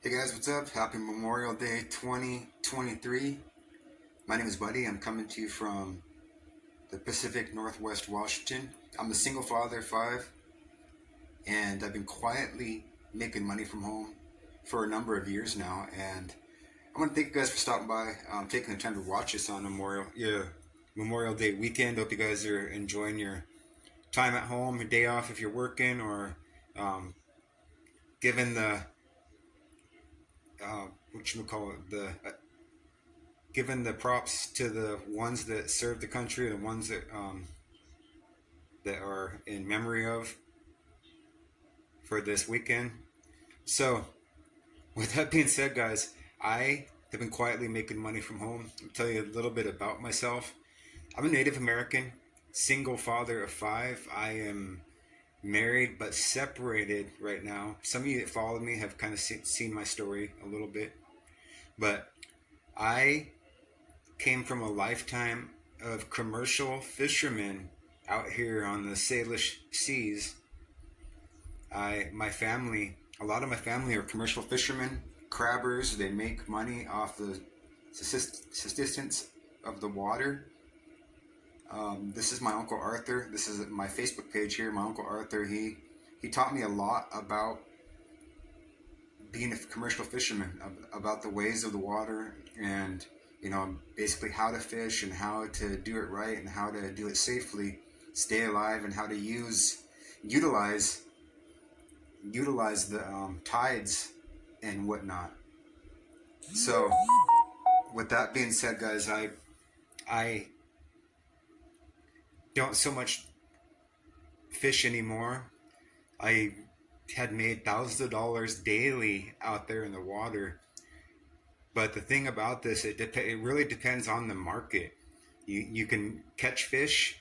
Hey guys, what's up? Happy Memorial Day 2023. My name is Buddy. I'm coming to you from the Pacific Northwest Washington. I'm a single father of five, and I've been quietly making money from home for a number of years now. And I want to thank you guys for stopping by, taking the time to watch us on Memorial Day weekend. Hope you guys are enjoying your time at home, your day off if you're working, or um, given the what you call it, the giving the props to the ones that served the country, the ones that are in memory of for this weekend. So, with that being said, guys, I have been quietly making money from home. I'll tell you a little bit about myself. I'm a Native American, single father of five. I am married but separated right now. Some of you that followed me have kind of seen my story a little bit, but I came from a lifetime of commercial fishermen out here on the Salish seas. A lot of my family are commercial fishermen, crabbers. They make money off the subsistence of the water. This is my Uncle Arthur. This is my Facebook page here. My Uncle Arthur, he taught me a lot about being a commercial fisherman, about the ways of the water, and basically how to fish and how to do it right and how to do it safely, stay alive, and how to utilize the tides and whatnot. So, with that being said, guys, I don't so much fish anymore. I had made thousands of dollars daily out there in the water. But the thing about this, it really depends on the market. You can catch fish,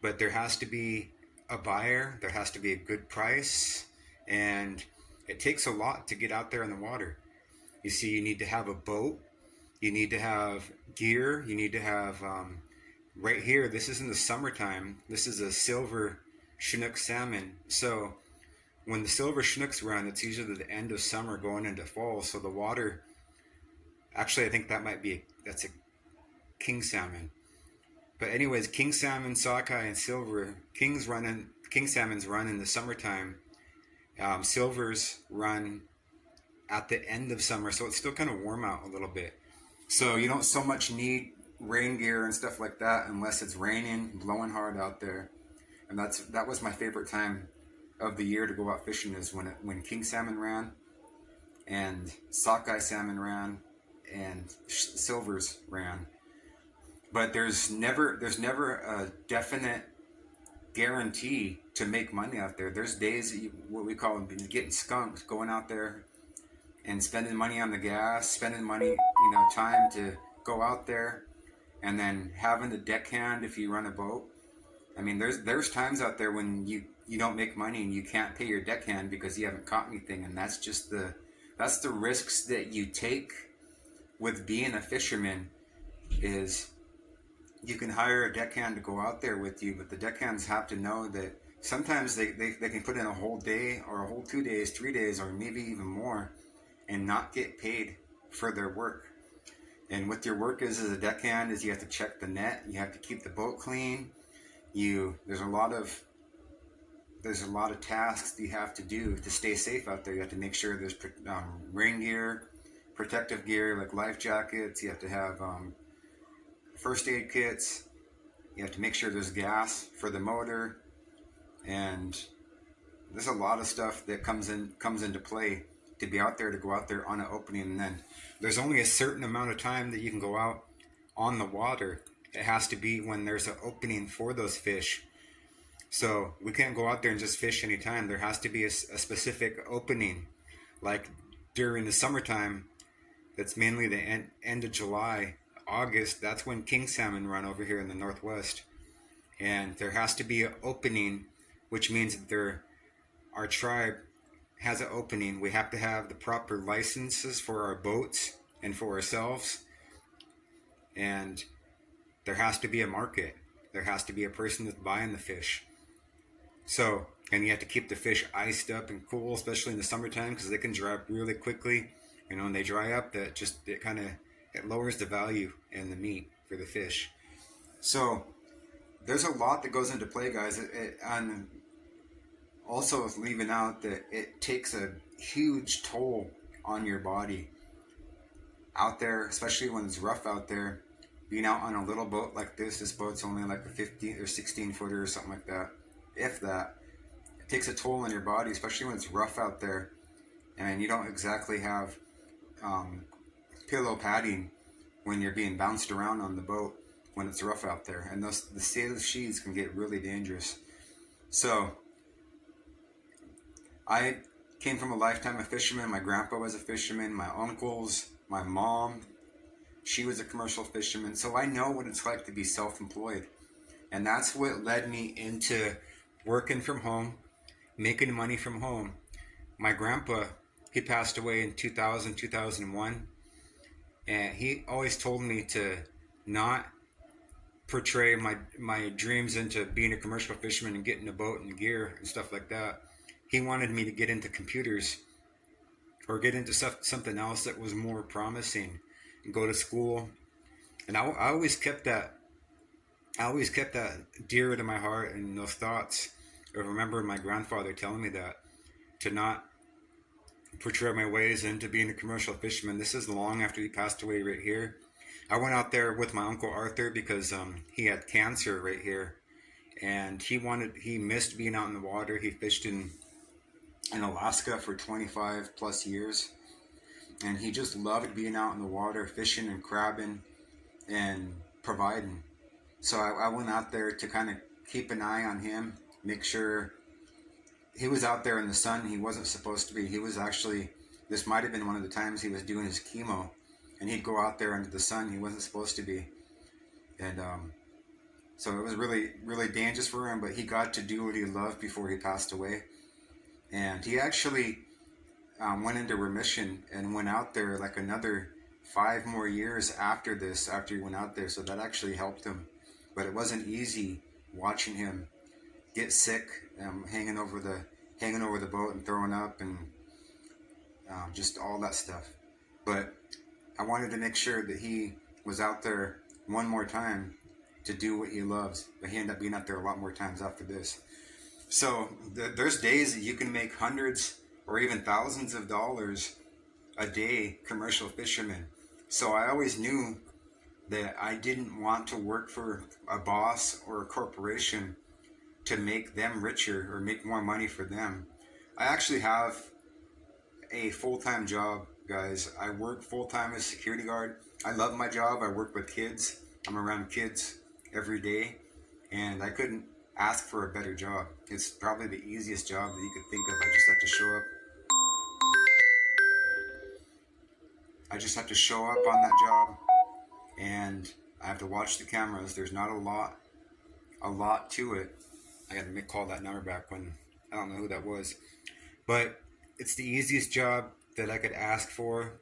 but there has to be a buyer. There has to be a good price, and it takes a lot to get out there in the water. You see, you need to have a boat. You need to have gear. You need to have right here. This is in the summertime. This is a silver Chinook salmon. So when the silver Chinooks run, it's usually the end of summer going into fall. So the water, actually, I think that's a king salmon. But anyways, king salmon, sockeye, and silver. King salmons run in the summertime. Silvers run at the end of summer, so it's still kind of warm out a little bit. So you don't so much need rain gear and stuff like that unless it's raining, blowing hard out there. And that was my favorite time of the year to go out fishing, is when king salmon ran, and sockeye salmon ran, and silvers ran. But there's never a definite guarantee to make money out there. There's days that what we call getting skunked, going out there and spending money on the gas, spending money, time to go out there, and then having the deckhand if you run a boat. I mean, there's times out there when you don't make money and you can't pay your deckhand because you haven't caught anything, and that's the risks that you take with being a fisherman. Is you can hire a deckhand to go out there with you, but the deckhands have to know that sometimes they can put in a whole day or a whole 2 days, 3 days, or maybe even more, and not get paid for their work. And what your work is as a deckhand is you have to check the net, you have to keep the boat clean. There's a lot of tasks you have to do to stay safe out there. You have to make sure there's rain gear, protective gear like life jackets. You have to have first aid kits. You have to make sure there's gas for the motor, and there's a lot of stuff that comes into play to be out there, to go out there on an opening. And then there's only a certain amount of time that you can go out on the water. It has to be when there's an opening for those fish. So we can't go out there and just fish anytime. There has to be a specific opening. Like during the summertime, that's mainly the end of July, August. That's when king salmon run over here in the Northwest. And there has to be an opening, which means that our tribe has an opening. We have to have the proper licenses for our boats and for ourselves. And there has to be a market. There has to be a person that's buying the fish. So, and you have to keep the fish iced up and cool, especially in the summertime, because they can dry up really quickly. and they dry up, that just it lowers the value in the meat for the fish. So there's a lot that goes into play, guys. And also leaving out that it takes a huge toll on your body out there, especially when it's rough out there. Being out on a little boat like this boat's only like a 15 or 16 footer or something like that, if that. It takes a toll on your body, especially when it's rough out there, and you don't exactly have pillow padding when you're being bounced around on the boat when it's rough out there, and the state of sheets can get really dangerous. So I came from a lifetime of fishermen. My grandpa was a fisherman. My uncles, my mom, she was a commercial fisherman. So I know what it's like to be self-employed. And that's what led me into working from home, making money from home. My grandpa, he passed away in 2000, 2001. And he always told me to not portray my dreams into being a commercial fisherman and getting a boat and gear and stuff like that. He wanted me to get into computers or get into something else that was more promising and go to school. And I always kept that dear to my heart, and those thoughts. I remember my grandfather telling me that to not portray my ways into being a commercial fisherman. This is long after he passed away right here. I went out there with my uncle Arthur because he had cancer right here, and he missed being out in the water. He fished in Alaska for 25 plus years, and he just loved being out in the water, fishing and crabbing and providing. So I went out there to kind of keep an eye on him, make sure he was out there in the sun. He wasn't supposed to be. He was actually, this might have been one of the times he was doing his chemo, and he'd go out there under the sun. He wasn't supposed to be. And so it was really, really dangerous for him, but he got to do what he loved before he passed away. And he actually went into remission and went out there like another 5 more years after this, after he went out there. So that actually helped him. But it wasn't easy watching him get sick, hanging over the boat and throwing up and just all that stuff. But I wanted to make sure that he was out there one more time to do what he loves. But he ended up being out there a lot more times after this. So there's days that you can make hundreds or even thousands of dollars a day, commercial fishermen. So I always knew that I didn't want to work for a boss or a corporation to make them richer or make more money for them. I actually have a full-time job, guys. I work full-time as security guard. I love my job. I work with kids. I'm around kids every day, and I couldn't ask for a better job. It's probably the easiest job that you could think of. I just have to show up. I just have to show up on that job, and I have to watch the cameras. There's not a lot to it. I got to call that number back when I don't know who that was, but it's the easiest job that I could ask for,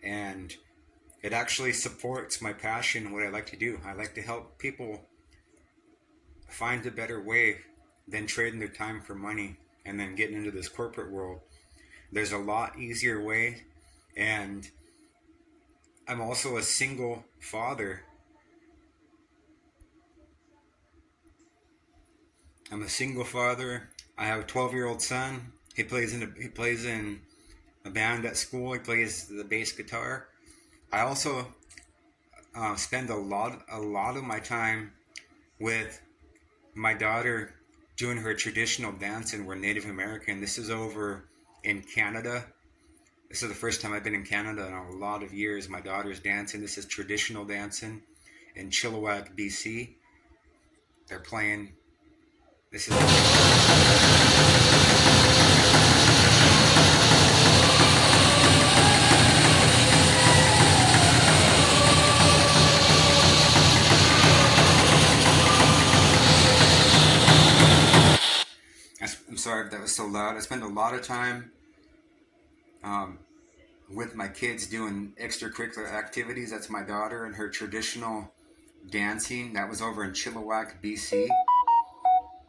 and it actually supports my passion, what I like to do. I like to help people find a better way than trading their time for money and then getting into this corporate world. There's a lot easier way, and I'm also a single father. I'm a single father. I have a 12-year-old son. He plays in a band at school. He plays the bass guitar. I also spend a lot of my time with my daughter doing her traditional dancing. We're Native American. This is over in Canada. This is the first time I've been in Canada in a lot of years. My daughter's dancing. This is traditional dancing in Chilliwack, BC. They're playing. This is. I'm sorry if that was so loud. I spend a lot of time with my kids doing extracurricular activities. That's my daughter and her traditional dancing. That was over in Chilliwack, BC.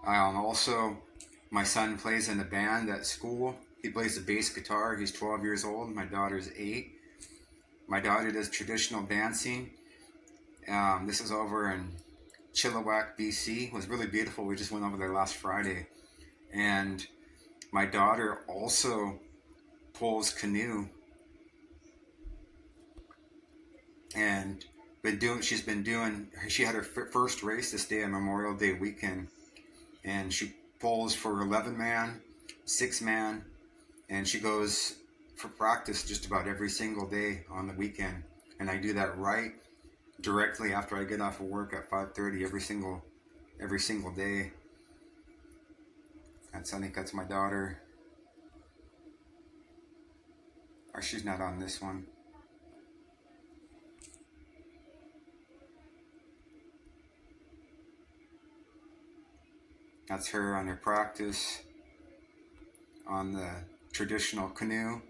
Also, my son plays in a band at school. He plays the bass guitar. He's 12 years old. My daughter's 8. My daughter does traditional dancing. This is over in Chilliwack, BC. It was really beautiful. We just went over there last Friday. And my daughter also pulls canoe, and she had her first race this day on Memorial Day weekend, and she pulls for 11 man, 6 man, and she goes for practice just about every single day on the weekend. And I do that right directly after I get off of work at 5:30 every single day. I think that's my daughter. Or she's not on this one. That's her on her practice on the traditional canoe.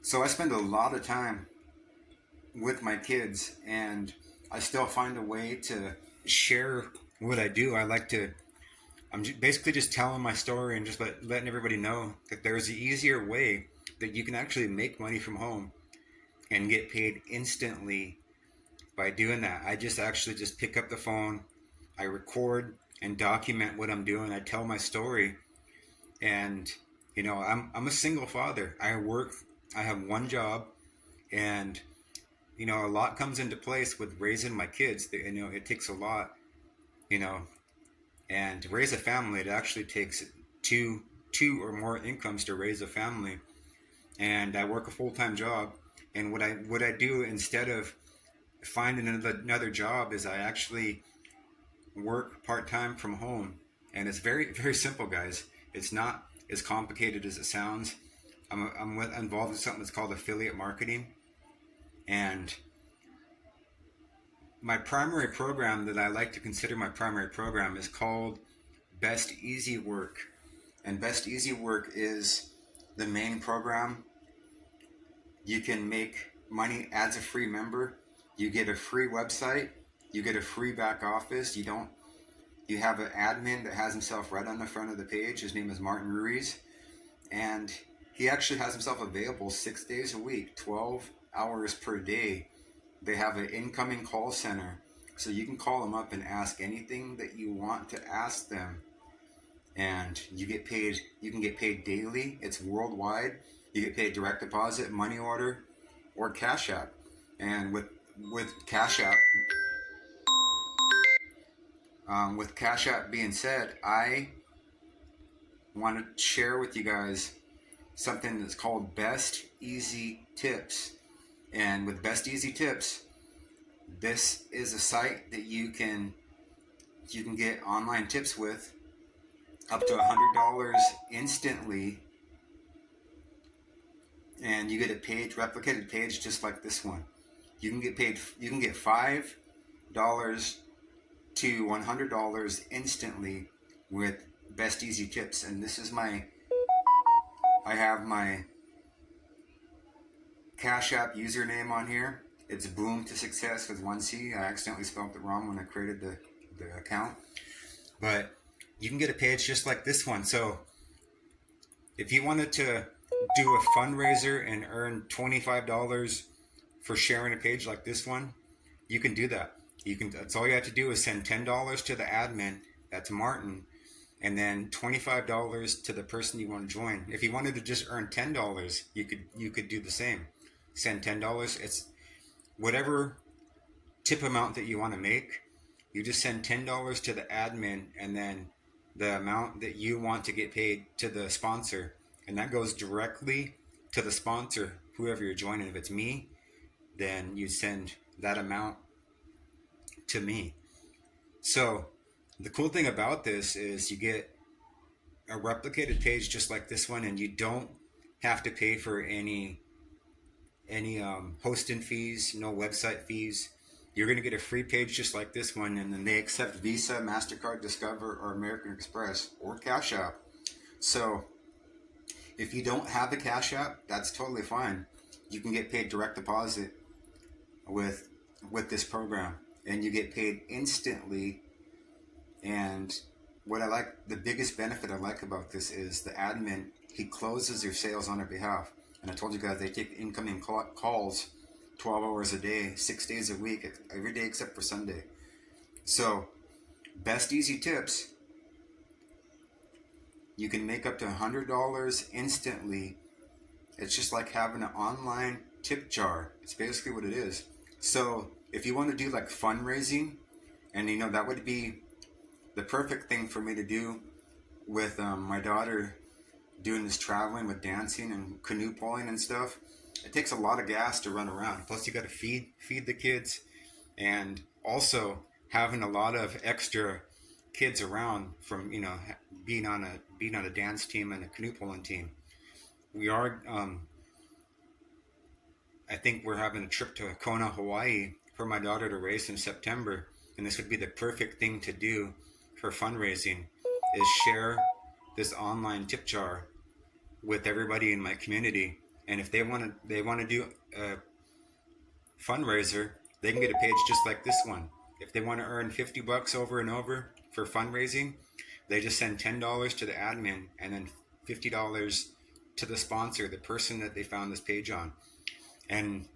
So I spend a lot of time with my kids, and I still find a way to share what I do. I'm basically just telling my story and just letting everybody know that there's an easier way that you can actually make money from home and get paid instantly by doing that. I just actually just pick up the phone, I record and document what I'm doing. I tell my story, and I'm a single father. I have one job, and a lot comes into place with raising my kids. It takes a lot, and to raise a family, it actually takes two or more incomes to raise a family. And I work a full-time job, and what I do instead of finding another job is I actually work part-time from home. And it's very, very simple, guys. It's not as complicated as it sounds. I'm involved in something that's called affiliate marketing, and my primary program that I like to consider my primary program is called Best Easy Work. And Best Easy Work is the main program. You can make money as a free member. You get a free website. You get a free back office. You have an admin that has himself right on the front of the page. His name is Martin Ruiz. And he actually has himself available 6 days a week, 12 hours per day. They have an incoming call center, so you can call them up and ask anything that you want to ask them, and you get paid. You can get paid daily. It's worldwide. You get paid direct deposit, money order, or Cash App. And with Cash App, with Cash App being said, I want to share with you guys something that's called Best Easy Tips. And with Best Easy Tips, this is a site that you can get online tips with up to $100 instantly, and you get a replicated page just like this one. You can get $5 to $100 instantly with Best Easy Tips. And this is I have my Cash App username on here. It's Boome to Success with 1 C. I accidentally spelled it wrong when I created the account. But you can get a page just like this one. So if you wanted to do a fundraiser and earn $25 for sharing a page like this one, you can do that. That's all you have to do is send $10 to the admin, that's Martin, and then $25 to the person you want to join. If you wanted to just earn $10, you could do the same. Send $10. It's whatever tip amount that you want to make. You just send $10 to the admin, and then the amount that you want to get paid to the sponsor, and that goes directly to the sponsor, whoever you're joining. If it's me, then you send that amount to me. So the cool thing about this is you get a replicated page just like this one, and you don't have to pay for any hosting fees, no website fees. You're going to get a free page just like this one, and then they accept Visa, MasterCard, Discover, or American Express, or Cash App. So if you don't have the Cash App, that's totally fine. You can get paid direct deposit with this program, and you get paid instantly. And the biggest benefit I like about this is the admin, he closes your sales on your behalf. And I told you guys they take incoming calls 12 hours a day, 6 days a week, every day except for Sunday. So, best easy tips. You can make up to $100 instantly. It's just like having an online tip jar. It's basically what it is. So, if you want to do like fundraising, and that would be the perfect thing for me to do with my daughter doing this traveling with dancing and canoe pulling and stuff. It takes a lot of gas to run around. Plus, you got to feed the kids, and also having a lot of extra kids around from being on a dance team and a canoe pulling team. We are I think we're having a trip to Kona, Hawaii for my daughter to race in September, and this would be the perfect thing to do for fundraising is share this online tip jar with everybody in my community. And if they want to do a fundraiser, they can get a page just like this one. If they want to earn $50 over and over for fundraising, they just send $10 to the admin and then $50 to the sponsor, the person that they found this page on. And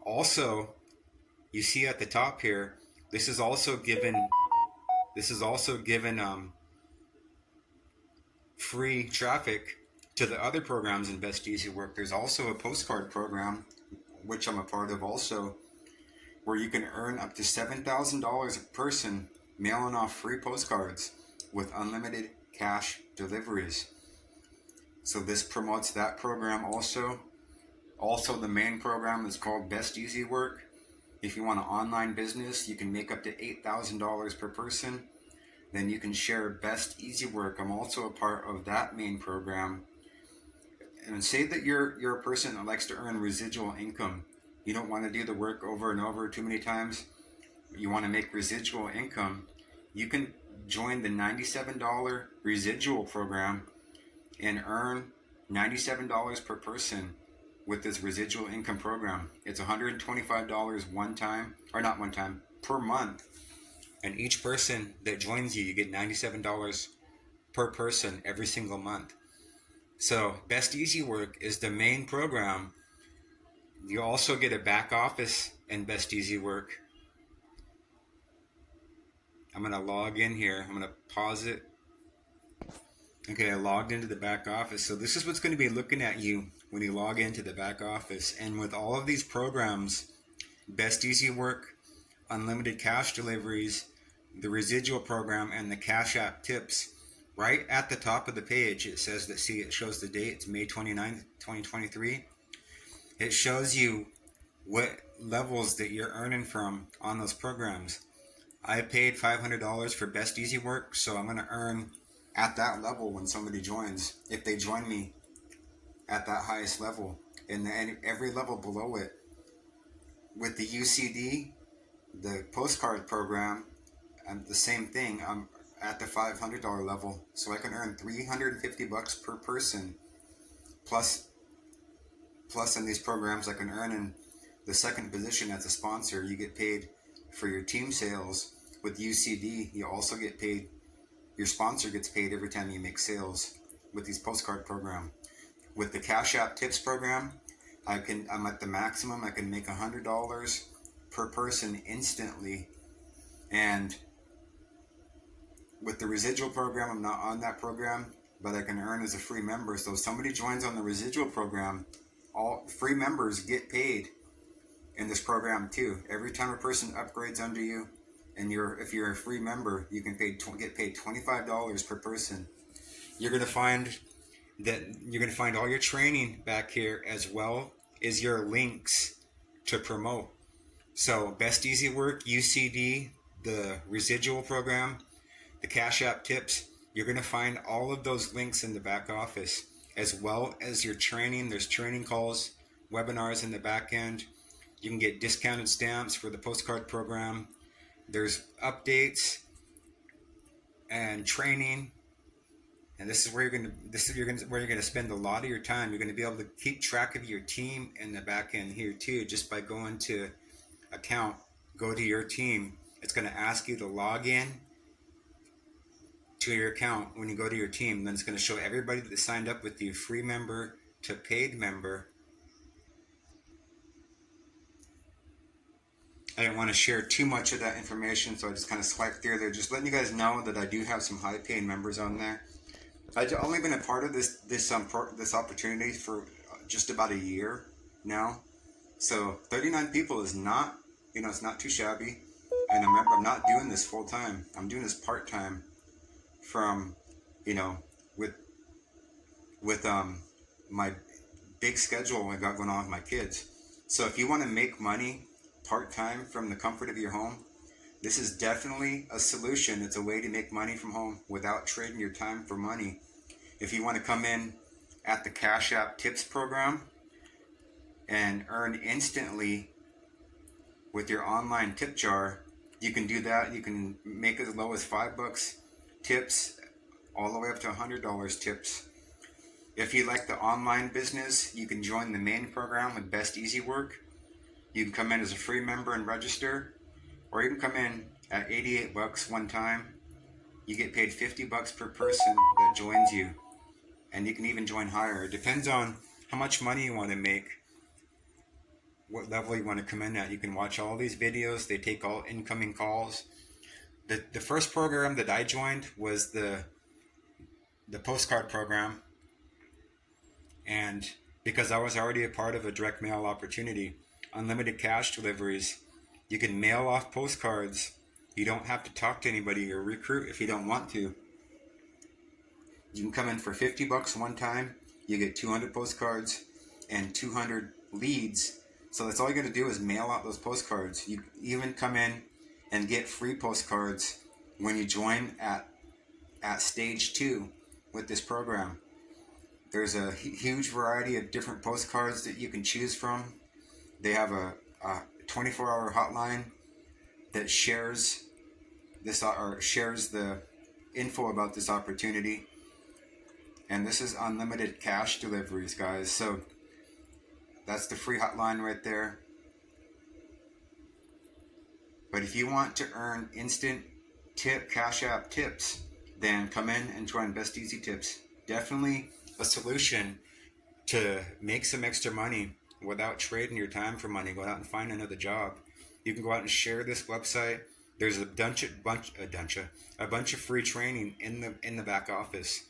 also, you see at the top here, this is also given free traffic to the other programs in Best Easy Work. There's also a postcard program, which I'm a part of also, where you can earn up to $7,000 a person mailing off free postcards with unlimited cash deliveries. So this promotes that program also. Also, the main program is called Best Easy Work. If you want an online business, you can make up to $8,000 per person. Then you can share Best Easy Work. I'm also a part of that main program. And say that you're a person that likes to earn residual income. You don't want to do the work over and over too many times. You want to make residual income. You can join the $97 residual program and earn $97 per person with this residual income program. It's $125 per month. And each person that joins you get $97 per person every single month. So Best Easy Work is the main program. You also get a back office in Best Easy Work. I'm going to log in here. I'm going to pause it. Okay, I logged into the back office. So this is what's going to be looking at you when you log into the back office. And with all of these programs, Best Easy Work, unlimited cash deliveries, the residual program, and the Cash App tips, right at the top of the page, it says that, it shows the date. It's May 29th, 2023. It shows you what levels that you're earning from on those programs. I paid $500 for Best Easy Work, so I'm going to earn at that level when somebody joins, if they join me at that highest level. And every level below it, with the UCD, the postcard program, the same thing. I'm at the $500 level, so I can earn $350 per person. Plus in these programs, I can earn in the second position as a sponsor. You get paid for your team sales. With UCD, you also get paid. Your sponsor gets paid every time you make sales with these postcard program. With the Cash App tips program, I'm at the maximum. I can make $100 per person instantly. And with the residual program, I'm not on that program, but I can earn as a free member. So if somebody joins on the residual program, all free members get paid in this program too. Every time a person upgrades under you, and if you're a free member, you can get paid $25 per person. You're gonna find all your training back here, as well as your links to promote. So Best Easy Work, UCD, the residual program, the Cash App tips, you're going to find all of those links in the back office, as well as your training. There's training calls, webinars in the back end. You can get discounted stamps for the postcard program. There's updates and training. And this is where you're going to spend a lot of your time. You're going to be able to keep track of your team in the back end here too, just by going to account, go to your team. It's going to ask you to log in to your account when you go to your team. Then it's going to show everybody that signed up with you, free member to paid member, I didn't want to share too much of that information, so I just kind of swiped through there, just letting you guys know that I do have some high-paying members on there. I've only been a part of this opportunity for just about a year now, so 39 people is not, it's not too shabby. And remember, I'm not doing this full time. I'm doing this part time from, you know, with with my big schedule I got going on with my kids. So if you want to make money part time from the comfort of your home, this is definitely a solution. It's a way to make money from home without trading your time for money. If you want to come in at the Cash App Tips program and earn instantly with your online tip jar, you can do that. You can make as low as $5 tips all the way up to $100 tips. If you like the online business, you can join the main program with Best Easy Work. You can come in as a free member and register, or you can come in at $88 one time. You get paid $50 per person that joins you, and you can even join higher. It depends on how much money you want to make, what level you want to come in at. You can watch all these videos. They take all incoming calls. The first program that I joined was the postcard program, and because I was already a part of a direct mail opportunity, unlimited cash deliveries, you can mail off postcards. You don't have to talk to anybody or recruit if you don't want to. You can come in for $50 one time. You get 200 postcards and 200 leads. So that's all you're going to do is mail out those postcards. You even come in and get free postcards when you join at stage 2 with this program. There's a huge variety of different postcards that you can choose from. They have a 24-hour hotline that shares this or shares the info about this opportunity. And this is unlimited cash deliveries, guys. So that's the free hotline right there. But if you want to earn instant Cash App tips, then come in and join Best Easy Tips. Definitely a solution to make some extra money without trading your time for money. Go out and find another job. You can go out and share this website. There's a bunch of free training in the back office.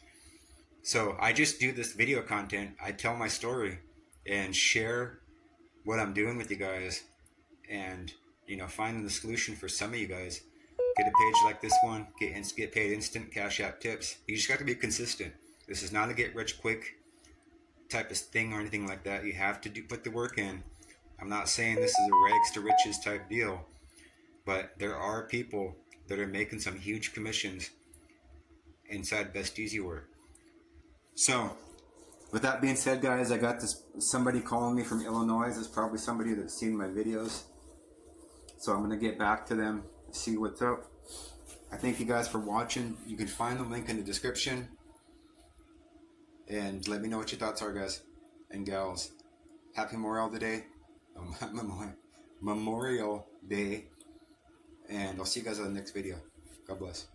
So I just do this video content. I tell my story and share what I'm doing with you guys, and finding the solution for some of you guys. Get a page like this one. Get paid instant Cash App tips. You just got to be consistent. This is not a get rich quick type of thing or anything like that. You have to put the work in. I'm not saying this is a rags to riches type deal, but there are people that are making some huge commissions inside Best Easy Work. So, with that being said, guys, I got somebody calling me from Illinois. It's probably somebody that's seen my videos. So I'm going to get back to them, see what's up. I thank you guys for watching. You can find the link in the description. And let me know what your thoughts are, guys and gals. Happy Memorial Day. Memorial Day. And I'll see you guys on the next video. God bless.